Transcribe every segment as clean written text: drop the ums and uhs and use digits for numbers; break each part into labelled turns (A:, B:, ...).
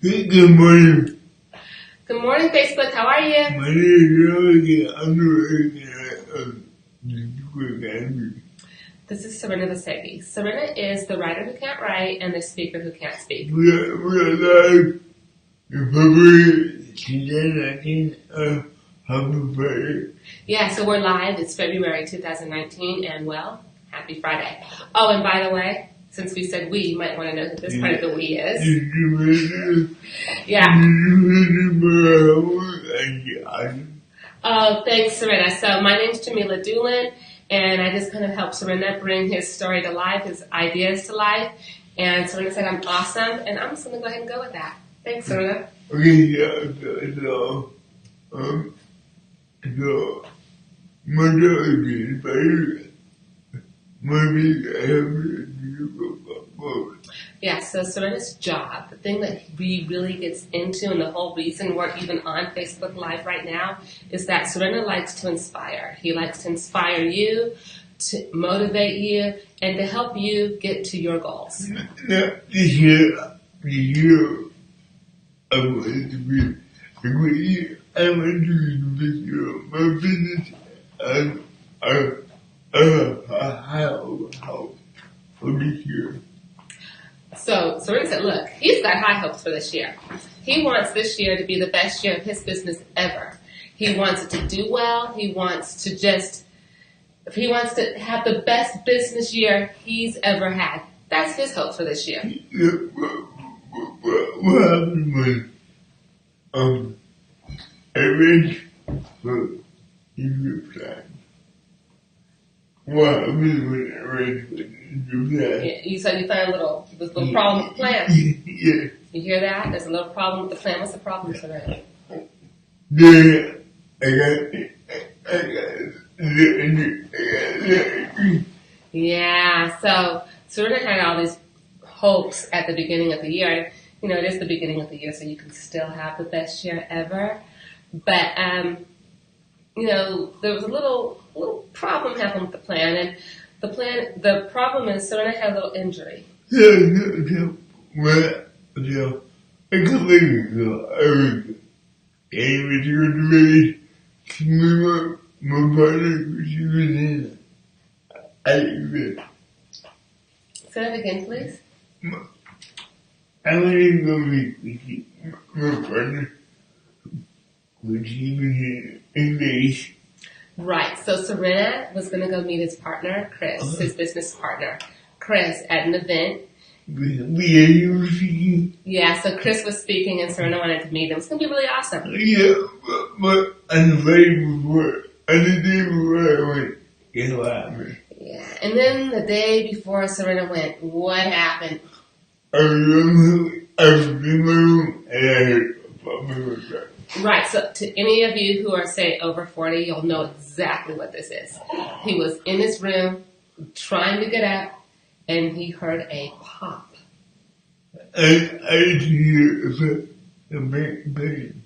A: Hey, good morning.
B: Good morning, Facebook. How are you?
A: My name is Roger. I'm the writer.
B: This is Serena the Pesky. Serena is the writer who can't write and the speaker who can't speak.
A: We're live in February 2019. Happy Friday.
B: Yeah, so we're live. It's February 2019, and well, happy Friday. Oh, and by the way, since we said we, you might want to know who this part of the we is. Yeah. Oh, thanks, Serena. So my name's Jamila Doolin, and I just kind of help Serena bring his story to life, his ideas to life. And Serena said I'm awesome, and I'm just going to go ahead and go with that. Thanks, Serena.
A: Okay, so my dog is better. Maybe I have to do both.
B: Yeah, so Serena's job, the thing that he really gets into, and the whole reason we're even on Facebook Live right now, is that Serena likes to inspire. He likes to inspire you, to motivate you, and to help you get to your goals.
A: Now, this year, I want to be a great year. I want to be my business. How for this year.
B: So Serena said, look, he's got high hopes for this year. He wants this year to be the best year of his business ever. He wants it to do well. He wants to have the best business year he's ever had. That's his hope for this year.
A: Yeah, what happened was, I read for your plan. What happened when I read for your plan?
B: Yeah, you said you found there's a little problem with the plan.
A: Yeah.
B: You hear that? There's a little problem with the plan. What's the problem today?
A: Then I got
B: Yeah, so Serena had all these hopes at the beginning of the year. You know, it is the beginning of the year, so you can still have the best year ever. But, you know, there was a little problem happened with the plan, and the problem is Serena had a little injury.
A: Well, a couple of years ago, I was able to go to Vegas to meet my partner, she was in I
B: Say that again, please.
A: I went to go meet my partner, when she was in Vegas.
B: Right, so Serena was going to go meet his partner, Chris, his business partner, Chris, at an event. Yeah, so Chris was speaking and Serena wanted to meet him. It's going to be really awesome.
A: Yeah, but on the day before I went, guess what happened?
B: Yeah, and then the day before Serena went, what happened?
A: I was in my room and I heard a problem with that.
B: Right, so to any of you who are, say, over 40, you'll know exactly what this is. He was in his room trying to get up, and he heard a pop.
A: I hear a pain.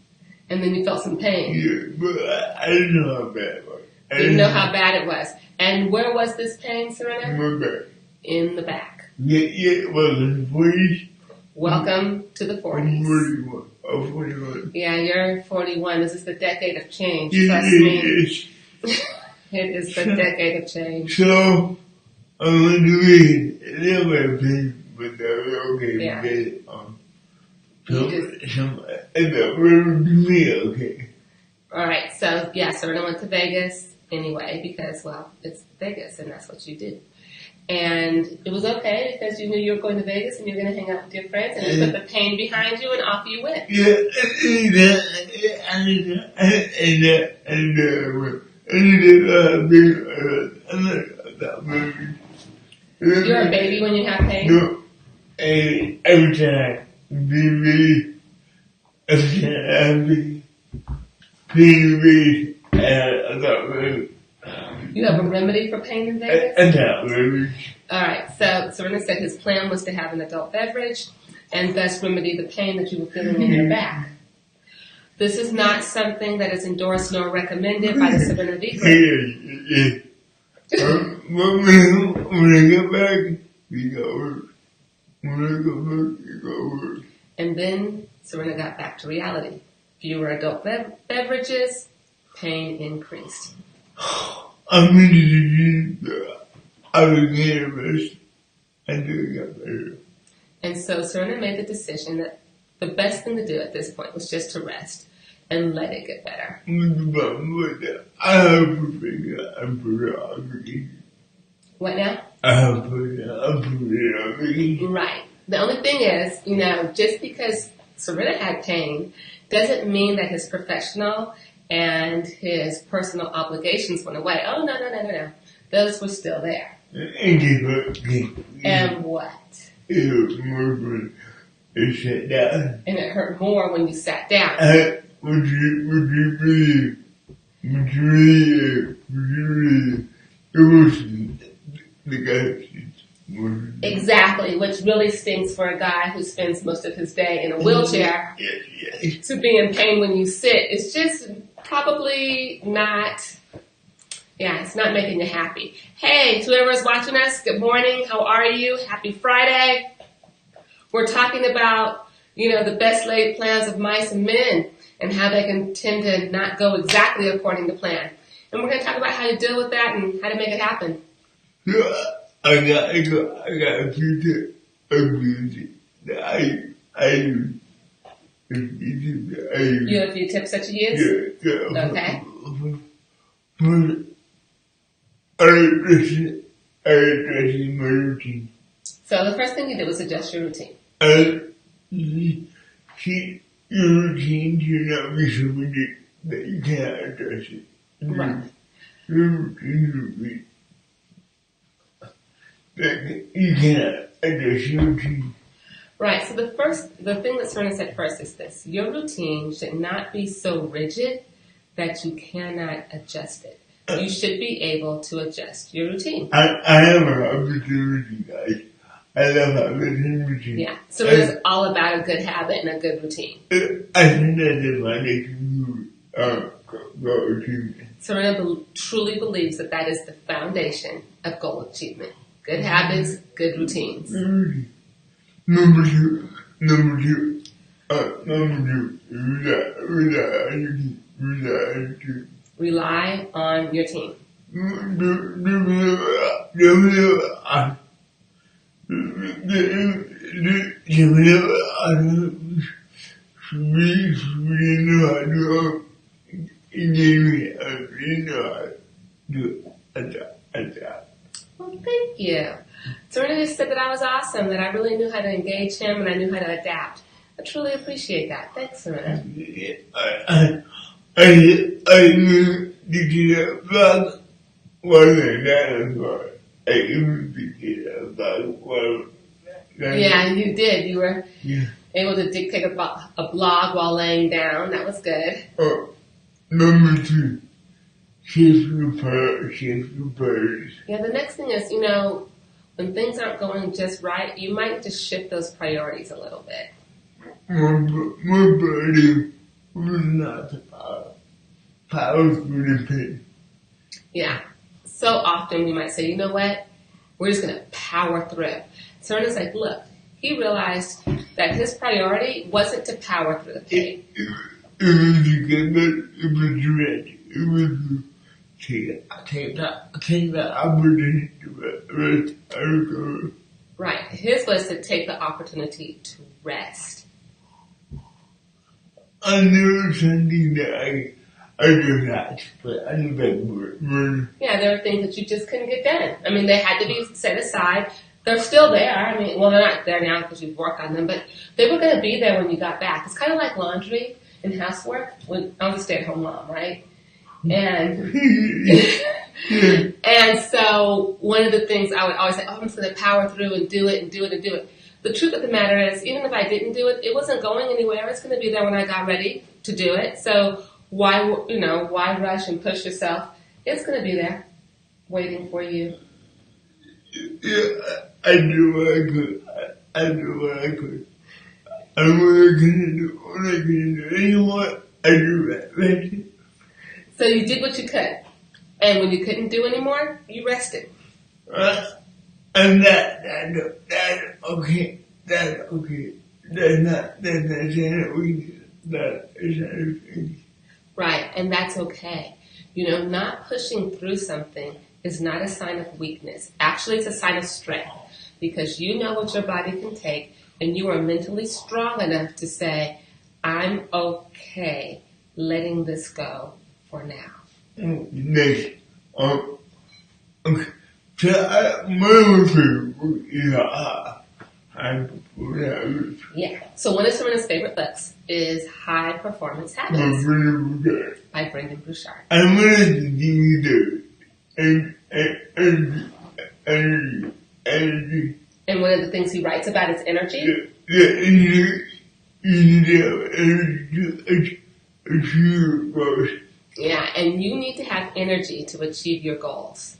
B: And then you felt some pain.
A: Yeah, but I didn't know how bad it was.
B: You didn't know how bad it was. And where was this pain, Serena?
A: In my back.
B: In the back.
A: Yeah, it was in the 40s.
B: Welcome to the 40s.
A: 41. Oh, 41.
B: Yeah, you're 41. This is the decade of change.
A: Yeah,
B: Trust me. It is the decade of change.
A: So, I went to read a little bit of pain, but that was okay.
B: Yeah.
A: And that was me okay.
B: Alright, so yeah, Serena went to Vegas anyway because, well, it's Vegas and that's what you do. And it was okay because you knew you were going to Vegas and you were going to hang out with your friends and you put the pain behind you and off you went.
A: Yeah,
B: You're a baby when you have pain?
A: No, and every time,
B: You have a remedy for pain in Vegas? Alright, so Serena said his plan was to have an adult beverage and thus remedy the pain that you were feeling in your back. This is not something that is endorsed nor recommended by the Serena V Group.
A: When I get back, you got work. When I go back, you got work.
B: And then Serena got back to reality. Fewer adult beverages, pain increased.
A: I'm going to I was getting rest until it got better.
B: And so Serena made the decision that the best thing to do at this point was just to rest and let it get better.
A: I have put it on vacation.
B: What now?
A: I have put it on vacation.
B: Right. The only thing is, just because Serena had pain doesn't mean that his professional and his personal obligations went away. Oh, no. Those were still there. And what?
A: It hurt more when it sat down.
B: And it hurt more when you sat down.
A: Would you believe it was the guy.
B: Exactly, which really stinks for a guy who spends most of his day in a wheelchair to be in pain when you sit. It's just probably not, it's not making you happy. Hey, to whoever's watching us, good morning. How are you? Happy Friday. We're talking about, the best laid plans of mice and men and how they can tend to not go exactly according to plan. And we're going to talk about how to deal with that and how to make it happen.
A: Yeah. I got a few tips that I use.
B: You have a few tips that you use?
A: Yeah.
B: Okay.
A: I addressing my routine.
B: So the first thing you did was adjust your routine.
A: Keep your routine to not be so rigid that you can't address it.
B: Right.
A: Your routine should be you cannot adjust your routine.
B: Right. So the thing that Serena said first is this: your routine should not be so rigid that you cannot adjust it. You should be able to adjust your routine.
A: I have a habit routine, guys. I love habit routine.
B: Yeah. So it's all about a good habit and a good routine.
A: I think that's my next goal achievement.
B: Serena truly believes that is the foundation of goal achievement. Good habits, good routines.
A: Number two,
B: rely on your team. Well, thank you. Serena just said that I was awesome, that I really knew how to engage him and I knew how to adapt. I truly appreciate that. Thanks, Serena.
A: I knew to get a vlog wasn't that as well. I even did a vlog while.
B: Yeah, you did. You were able to dictate a blog while laying down. That was good.
A: Number two, shift your priorities.
B: Yeah, the next thing is, when things aren't going just right, you might just shift those priorities a little bit.
A: My priority was not to power through the pain.
B: Yeah. So often we might say, you know what? We're just going to power through. Serena's like, look, he realized that his priority wasn't to power through the pain.
A: It was to get better. It was ready. It was to take the opportunity to rest and recover.
B: Right. His was to take the opportunity to rest.
A: I knew something that I just had to put on the backboard.
B: Yeah, there are things that you just couldn't get done. I mean, they had to be set aside. They're still there. I mean, well, they're not there now because you've worked on them, but they were going to be there when you got back. It's kind of like laundry and housework. When I was a stay-at-home mom, right? And and so one of the things I would always say, I'm just going to power through and do it and do it and do it. The truth of the matter is, even if I didn't do it, it wasn't going anywhere. It's going to be there when I got ready to do it. So why rush and push yourself? It's going to be there waiting for you.
A: Yeah, I do what I could. I do what I could. And when I couldn't do anymore, I do that.
B: So you did what you could. And when you couldn't do anymore, you rested.
A: And that's okay. That's okay. that's not saying that we, that is not a thing.
B: Right, and that's okay. You know, not pushing through something is not a sign of weakness. Actually, it's a sign of strength because you know what your body can take and you are mentally strong enough to say, I'm okay letting this go for now.
A: Next, okay. So my favorite is High Performance Habits.
B: Yeah. So one of Serena's favorite books is High Performance Habits by Brendan Bouchard.
A: I'm going to give you the energy.
B: And one of the things he writes about is energy.
A: You need to have energy to achieve your goals.
B: Yeah, and you need to have energy to achieve your goals.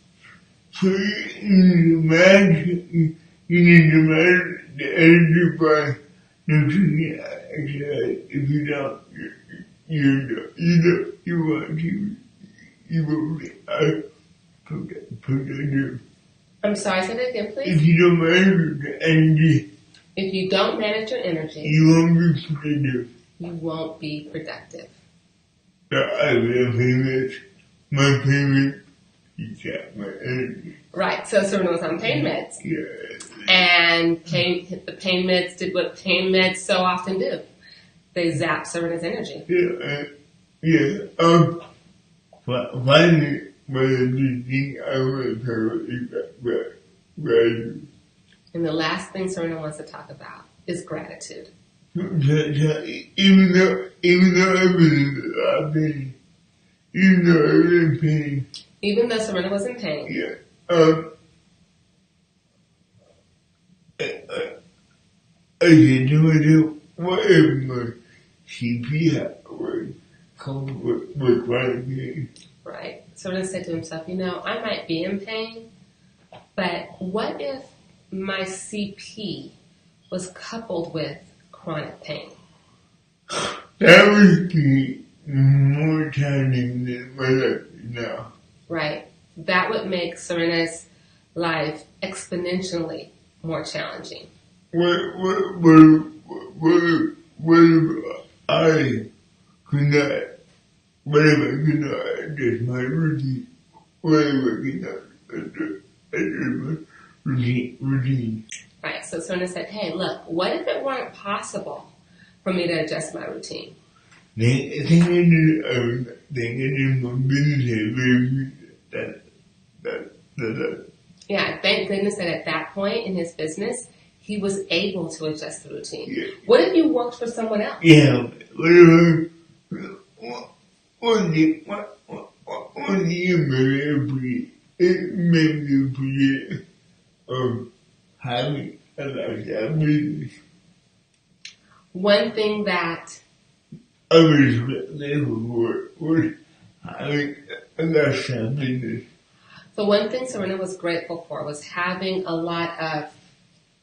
A: So you need to manage the energy by nutrition exercise. If you don't, you won't be productive.
B: I'm sorry, say that again, please.
A: If you don't manage the energy,
B: If you don't manage your energy,
A: you won't be productive.
B: you won't be productive.
A: I have my favorite is that my energy.
B: Right, so Serena was on pain meds.
A: Yeah.
B: And the pain meds did what pain meds so often do. They zap Serena's energy.
A: Finally, the thing I want to talk about is gratitude.
B: And the last thing Serena wants to talk about is gratitude.
A: Even though I was in pain,
B: Even though Serena was in pain.
A: Yeah. I said to myself, what if my CP would come with chronic pain?
B: Right. Serena said to himself, you know, I might be in pain, but what if my CP was coupled with chronic pain?
A: That would be more challenging than my life now.
B: Right. That would make Serena's life exponentially more challenging.
A: What if I could not, what if I could not adjust my routine? What if I could not adjust my routine?
B: Right, so Serena said, hey, look, what if it weren't possible for me to adjust my routine?
A: Thinking in my business,
B: Yeah, thank goodness that at that point in his business, he was able to adjust the routine.
A: Yeah.
B: What if you worked for someone else?
A: Yeah, what it made me forget of having a lifestyle business.
B: One thing that
A: I was grateful for was having a lifestyle business.
B: the one thing Serena was grateful for was having a lot of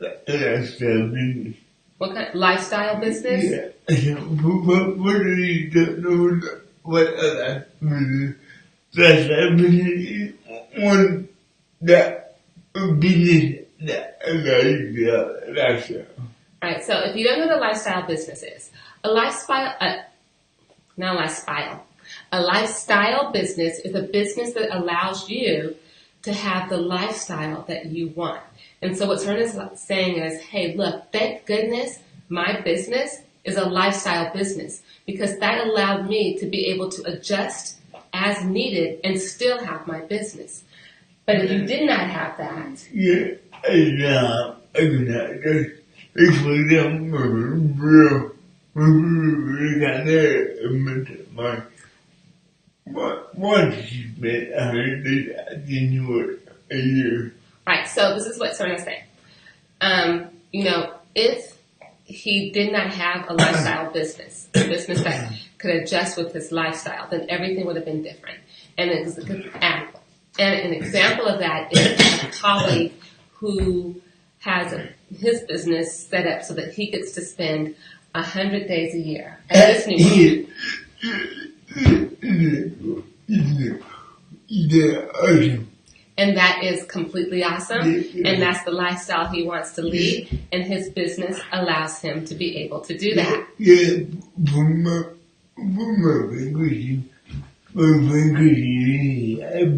A: Lifestyle business.
B: what kind lifestyle business?
A: Yeah. What do you don't know what a business? Lifestyle business is one that business that allows you a lifestyle.
B: Right, so if you don't know what a lifestyle business is, a lifestyle business is a business that allows you to have the lifestyle that you want. And so what Serena's saying is, hey, look, thank goodness my business is a lifestyle business because that allowed me to be able to adjust as needed and still have my business. But if you did not have that,
A: Yeah, I could not just explain them real got there once she spent a year.
B: right, so this is what Serena's saying. You know, if he did not have a lifestyle business, a business that could adjust with his lifestyle, then everything would have been different. And an example of that is a colleague who has his business set up so that he gets to spend 100 days a year at Disney World.
A: Yeah, awesome.
B: And that is completely awesome. And that's the lifestyle he wants to lead. And his business allows him to be able to do that.
A: Yeah, for my vacation, I've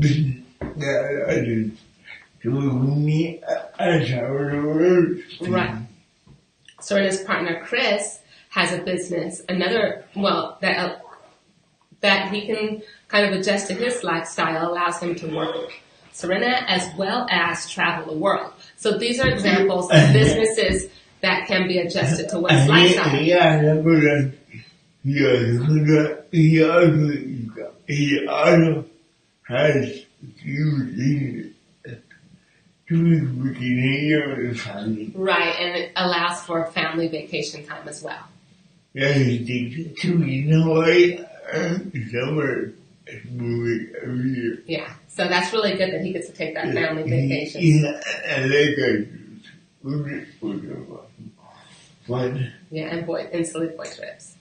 A: been that I did. So for me, I travel the world.
B: Right. So his partner Chris has a business, that he can kind of adjust to his lifestyle, allows him to work with Serena as well as travel the world. So these are examples of businesses that can be adjusted to one's lifestyle.
A: He also has huge
B: Right, and it allows for family vacation time as well.
A: Yeah, he takes too, summer movie every year.
B: Yeah, so that's really good that he gets to take that family vacation.
A: Yeah, and that fun.
B: Yeah, and silly boy trips.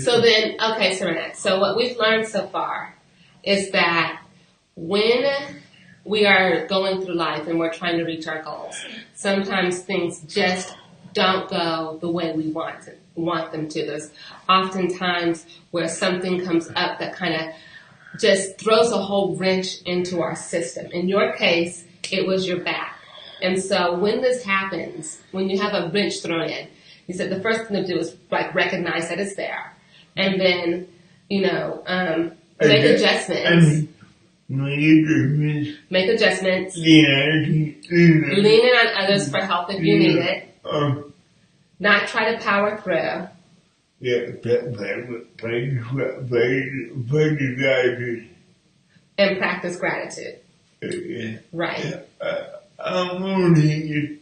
B: So then, okay, Serena, so what we've learned so far is that when we are going through life and we're trying to reach our goals, sometimes things just don't go the way we want them to. There's oftentimes where something comes up that kind of just throws a whole wrench into our system. In your case, it was your back. And so when this happens, when you have a wrench thrown in, he said the first thing to do is like recognize that it's there. And then, make adjustments. Make adjustments. Lean in on others for help if you need it. Not try to power through.
A: Yeah,
B: and practice gratitude.
A: Yeah.
B: Right.
A: I'm only you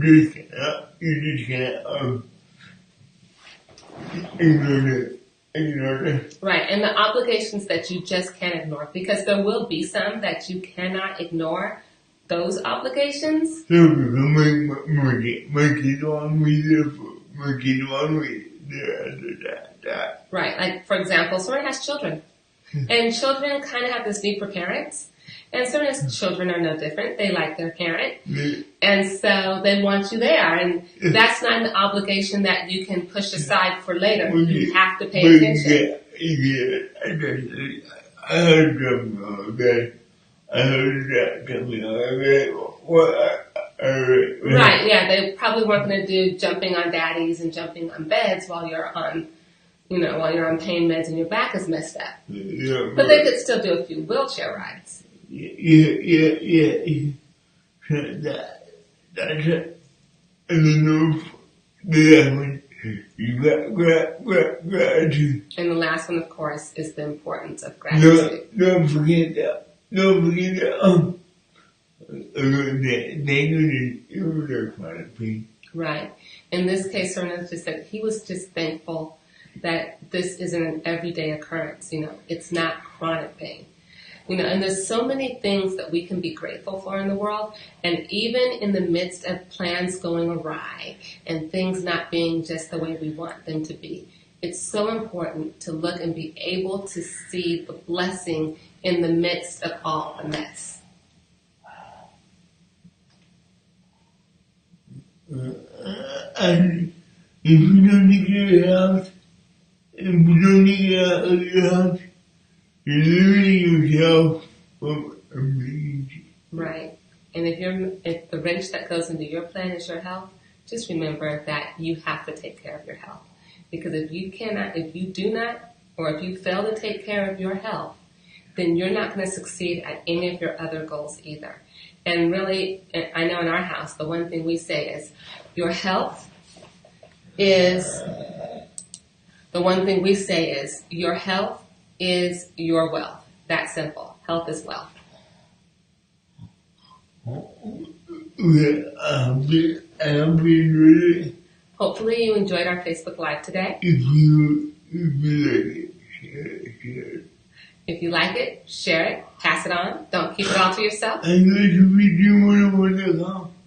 A: just cannot ignore it.
B: Right, and the obligations that you just can't ignore, because there will be some that you cannot ignore, those obligations. Right, like for example, someone has children, and children kind of have this need for parents. And Serena's children are no different. They like their parent. And so they want you there. And that's not an obligation that you can push aside for later. You have to pay attention.
A: I heard that.
B: Right, yeah. They probably weren't going to do jumping on daddies and jumping on beds while you're on pain meds and your back is messed up.
A: Yeah,
B: but they could still do a few wheelchair rides.
A: Yeah. That's it. And then you got gratitude.
B: And the last one, of course, is the importance of gratitude.
A: Don't forget that.
B: Right. In this case, Serena just said he was just thankful that this isn't an everyday occurrence. It's not chronic pain. And there's so many things that we can be grateful for in the world. And even in the midst of plans going awry and things not being just the way we want them to be, it's so important to look and be able to see the blessing in the midst of all the mess.
A: And if you don't need your house, you're limiting yourself from ability.
B: Right. And if the wrench that goes into your plan is your health, just remember that you have to take care of your health. Because if you do not, or if you fail to take care of your health, then you're not going to succeed at any of your other goals either. And really, I know in our house, the one thing we say is, your health is your wealth. That's simple. Health is wealth. Hopefully you enjoyed our Facebook Live today.
A: If you like it, share it.
B: If you like it, share it, pass it on. Don't keep it all to yourself.
A: I'm going to be doing it.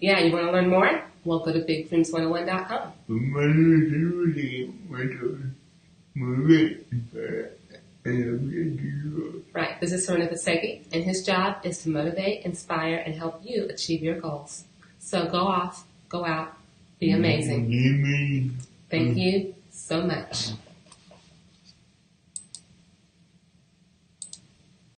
B: Yeah, you want to learn more? well, go to bigdreams101.com. Right. This is Serena Pesky, and his job is to motivate, inspire, and help you achieve your goals. So go off, go out, be amazing. Thank you so much.